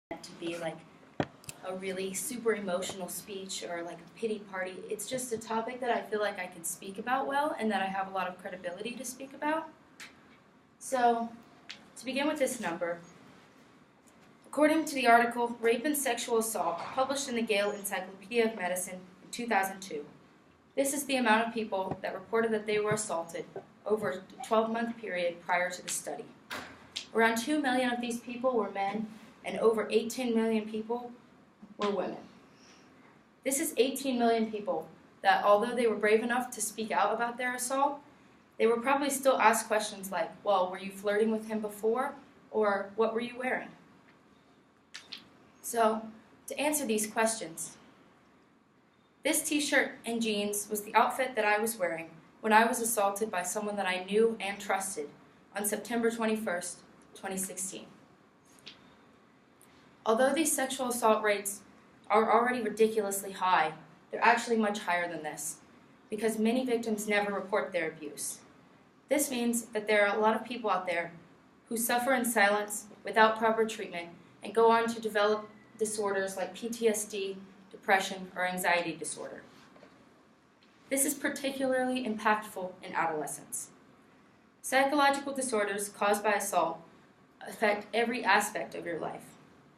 to be like a really super emotional speech or like a pity party. It's just a topic that I feel like I can speak about well and that I have a lot of credibility to speak about. So, to begin with this number, according to the article Rape and Sexual Assault, published in the Gale Encyclopedia of Medicine in 2002, this is the amount of people that reported that they were assaulted over a 12-month period prior to the study. Around 2 million of these people were men, and over 18 million people were women. This is 18 million people that, although they were brave enough to speak out about their assault, they were probably still asked questions like, well, were you flirting with him before? Or what were you wearing? So, to answer these questions, this t-shirt and jeans was the outfit that I was wearing when I was assaulted by someone that I knew and trusted on September 21st, 2016. Although these sexual assault rates are already ridiculously high, they're actually much higher than this, because many victims never report their abuse. This means that there are a lot of people out there who suffer in silence without proper treatment and go on to develop disorders like PTSD, depression, or anxiety disorder. This is particularly impactful in adolescents. Psychological disorders caused by assault affect every aspect of your life.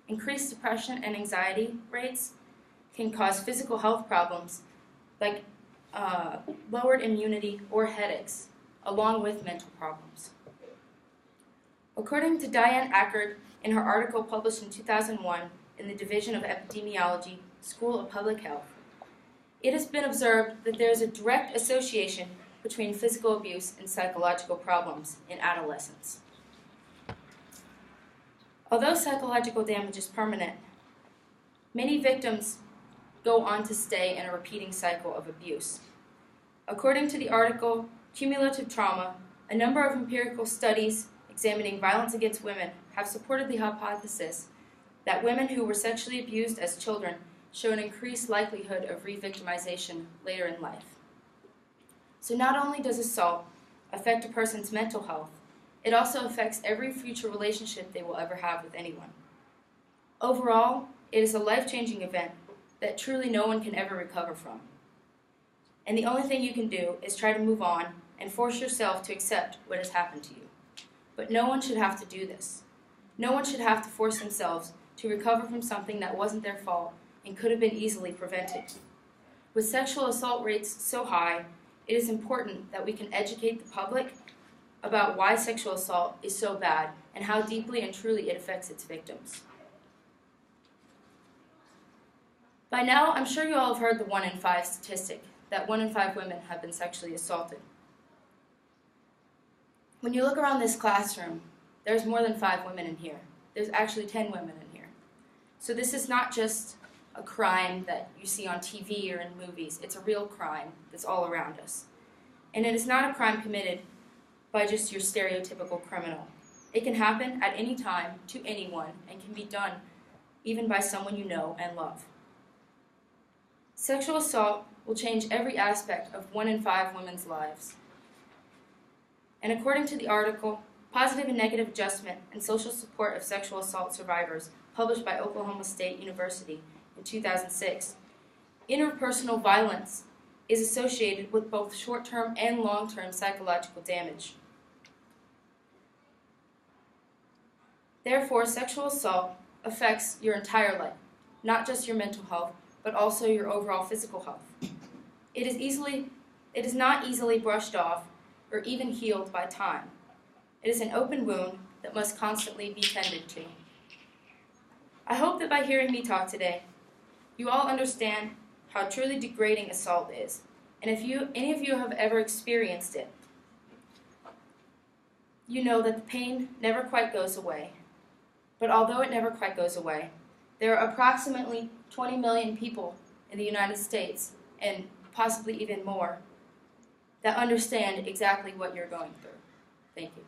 Increased depression and anxiety rates can cause physical health problems like lowered immunity or headaches, along with mental problems. According to Diane Ackerd in her article published in 2001 in the Division of Epidemiology, School of Public Health, it has been observed that there is a direct association between physical abuse and psychological problems in adolescents. Although psychological damage is permanent, many victims go on to stay in a repeating cycle of abuse. According to the article Cumulative Trauma, a number of empirical studies examining violence against women have supported the hypothesis that women who were sexually abused as children show an increased likelihood of re-victimization later in life. So not only does assault affect a person's mental health, it also affects every future relationship they will ever have with anyone. Overall, it is a life-changing event that truly no one can ever recover from. And the only thing you can do is try to move on and force yourself to accept what has happened to you. But no one should have to do this. No one should have to force themselves to recover from something that wasn't their fault and could have been easily prevented. With sexual assault rates so high, it is important that we can educate the public about why sexual assault is so bad and how deeply and truly it affects its victims. By now, I'm sure you all have heard the 1 in 5 statistic, that 1 in 5 women have been sexually assaulted. When you look around this classroom, there's more than 5 women in here. There's actually 10 women in here. So this is not just a crime that you see on TV or in movies. It's a real crime that's all around us. And it is not a crime committed by just your stereotypical criminal. It can happen at any time to anyone and can be done even by someone you know and love. Sexual assault will change every aspect of 1 in 5 women's lives. And according to the article, Positive and Negative Adjustment and Social Support of Sexual Assault Survivors, published by Oklahoma State University in 2006, interpersonal violence is associated with both short-term and long-term psychological damage. Therefore, sexual assault affects your entire life, not just your mental health, but also your overall physical health. It is not easily brushed off or even healed by time. It is an open wound that must constantly be tended to. I hope that by hearing me talk today, you all understand how truly degrading assault is, and if any of you have ever experienced it, you know that the pain never quite goes away. But although it never quite goes away, there are approximately 20 million people in the United States, and possibly even more, that understand exactly what you're going through. Thank you.